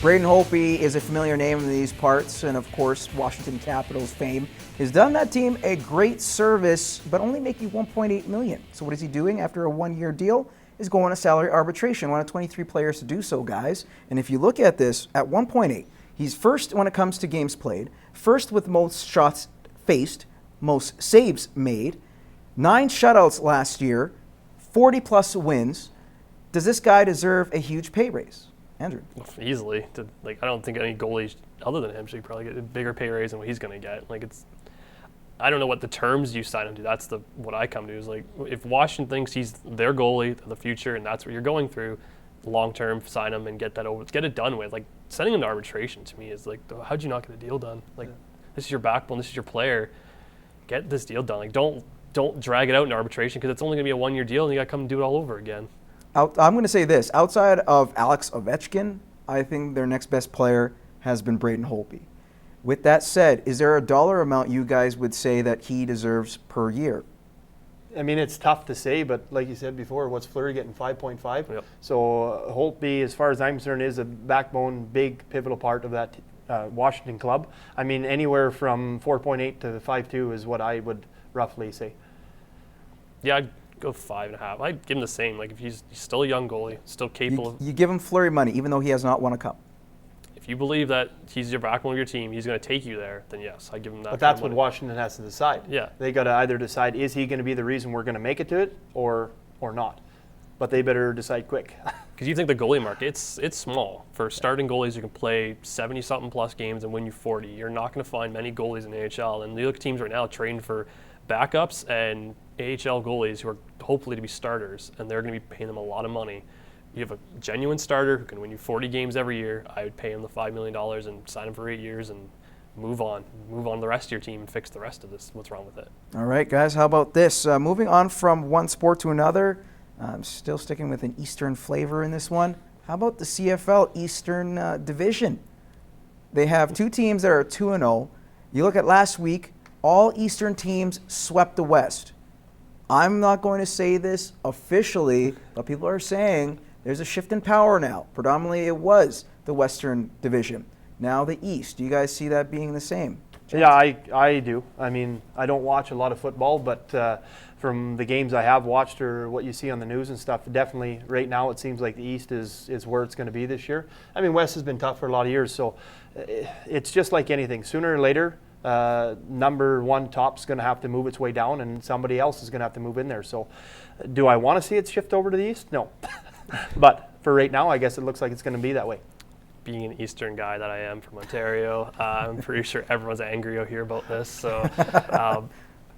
Braden Holtby is a familiar name in these parts, and of course, Washington Capitals fame. He's done that team a great service, but only making $1.8 million. So what is he doing after a one-year deal? Is going to salary arbitration. One of 23 players to do so, guys. And if you look at this, at 1.8, he's first when it comes to games played, first with most shots faced, most saves made, 9 shutouts last year, 40-plus wins. Does this guy deserve a huge pay raise? Andrew? Easily. I don't think any goalie other than him should probably get a bigger pay raise than what he's going to get. I don't know what the terms you sign him to. That's what I come to is if Washington thinks he's their goalie of the future and that's what you're going through, long term, sign him and get that over. Let's get it done with. Sending him to arbitration to me is how'd you not get a deal done? This is your backbone. This is your player. Get this deal done. Don't drag it out in arbitration because it's only going to be a one-year deal and you got to come and do it all over again. I'm going to say this. Outside of Alex Ovechkin, I think their next best player has been Braden Holtby. With that said, is there a dollar amount you guys would say that he deserves per year? I mean, it's tough to say, but like you said before, what's Fleury getting, 5.5? Yep. So Holtby, as far as I'm concerned, is a backbone, big, pivotal part of that Washington club. I mean, anywhere from 4.8 to 5.2 is what I would roughly say. Yeah, I'd go 5.5. I'd give him the same. If he's still a young goalie, still capable. You give him Fleury money, even though he has not won a cup. If you believe that he's your backbone of your team, he's going to take you there, then yes, I give him that. But that's what Washington has to decide. Yeah. They got to either decide, is he going to be the reason we're going to make it to it or not? But they better decide quick. Because you think the goalie market, it's small. For starting goalies, you can play 70-something plus games and win you 40. You're not going to find many goalies in the AHL. And you look at teams right now trading for backups and AHL goalies who are hopefully to be starters, and they're going to be paying them a lot of money. You have a genuine starter who can win you 40 games every year. I would pay him the $5 million and sign him for 8 years and move on to the rest of your team and fix the rest of this. What's wrong with it? All right, guys, how about this? Moving on from one sport to another, I'm still sticking with an Eastern flavor in this one. How about the CFL Eastern Division? They have 2 teams that are 2-0. You look at last week, all Eastern teams swept the West. I'm not going to say this officially, but people are saying there's a shift in power now. Predominantly it was the Western Division. Now the East. Do you guys see that being the same? Yeah, I do. I mean, I don't watch a lot of football, but from the games I have watched or what you see on the news and stuff, definitely right now it seems like the East is where it's going to be this year. I mean, West has been tough for a lot of years, so it's just like anything. Sooner or later, number one top's going to have to move its way down and somebody else is going to have to move in there. So do I want to see it shift over to the East? No. But for right now, I guess it looks like it's going to be that way. Being an Eastern guy that I am from Ontario, I'm pretty sure everyone's angry out here about this. So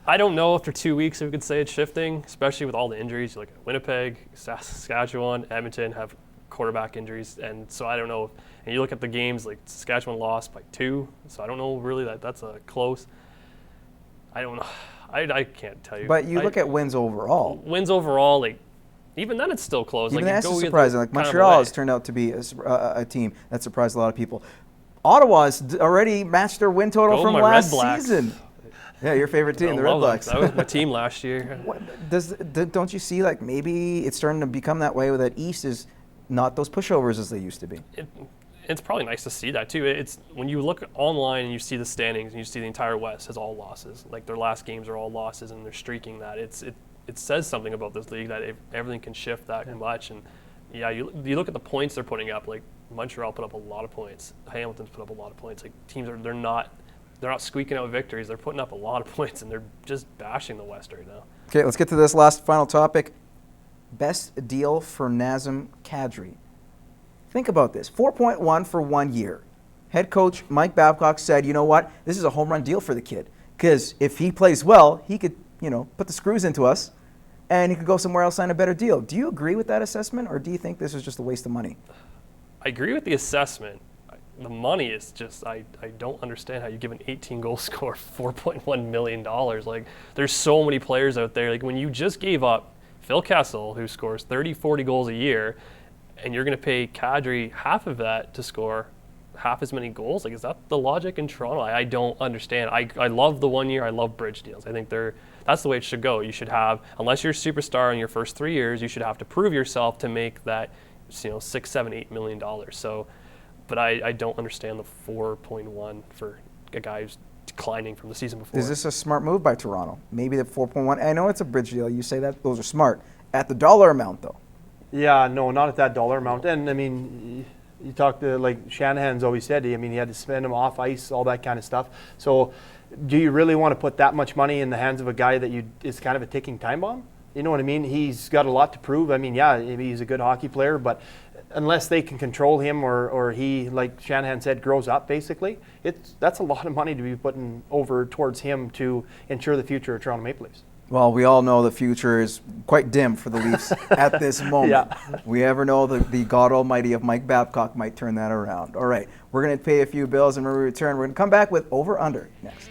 I don't know after 2 weeks if we could say it's shifting, especially with all the injuries. You look at Winnipeg, Saskatchewan, Edmonton have quarterback injuries. And so I don't know. And you look at the games, Saskatchewan lost by 2. So I don't know really that's a close. I don't know. I can't tell you. But you look at wins overall. Wins overall, even then it's still close. Even that's surprising. Montreal has turned out to be a team that surprised a lot of people. Ottawa has already matched their win total from last season. Yeah, your favorite team, the Red Blacks. That was my team last year. Don't you see maybe it's starting to become that way, where that East is not those pushovers as they used to be? It's probably nice to see that too. It's when you look online and you see the standings and you see the entire West has all losses. Their last games are all losses and they're streaking that. It says something about this league that everything can shift that much. And yeah, you look at the points they're putting up. Montreal put up a lot of points. Hamilton's put up a lot of points. Teams they're not squeaking out victories. They're putting up a lot of points and they're just bashing the West right now. Okay, let's get to this last final topic. Best deal for Nazem Kadri. Think about this: 4.1 for 1 year. Head coach Mike Babcock said, "You know what? This is a home run deal for the kid because if he plays well, he could." Put the screws into us, and he could go somewhere else, sign a better deal. Do you agree with that assessment, or do you think this is just a waste of money? I agree with the assessment. The money is just, I don't understand how you give an 18-goal scorer $4.1 million. There's so many players out there. When you just gave up Phil Kessel, who scores 30, 40 goals a year, and you're going to pay Kadri half of that to score half as many goals? Is that the logic in Toronto? I don't understand. I love the 1 year. I love bridge deals. I think they're That's the way it should go. You should have, unless you're a superstar in your first 3 years, you should have to prove yourself to make that, $6, $7, $8 million. So, but I don't understand the 4.1 for a guy who's declining from the season before. Is this a smart move by Toronto? Maybe the 4.1. I know it's a bridge deal. You say that those are smart. At the dollar amount, though. Yeah, no, not at that dollar amount. And I mean, you talk to, like Shanahan's always said, I mean, he had to spend him off ice, all that kind of stuff. So do you really want to put that much money in the hands of a guy that is kind of a ticking time bomb? You know what I mean? He's got a lot to prove. I mean, yeah, he's a good hockey player, but unless they can control him or he, like Shanahan said, grows up, basically, that's a lot of money to be putting over towards him to ensure the future of Toronto Maple Leafs. Well, we all know the future is quite dim for the Leafs at this moment. Yeah. We ever know the God Almighty of Mike Babcock might turn that around. All right, we're going to pay a few bills, and when we return, we're going to come back with Over Under next.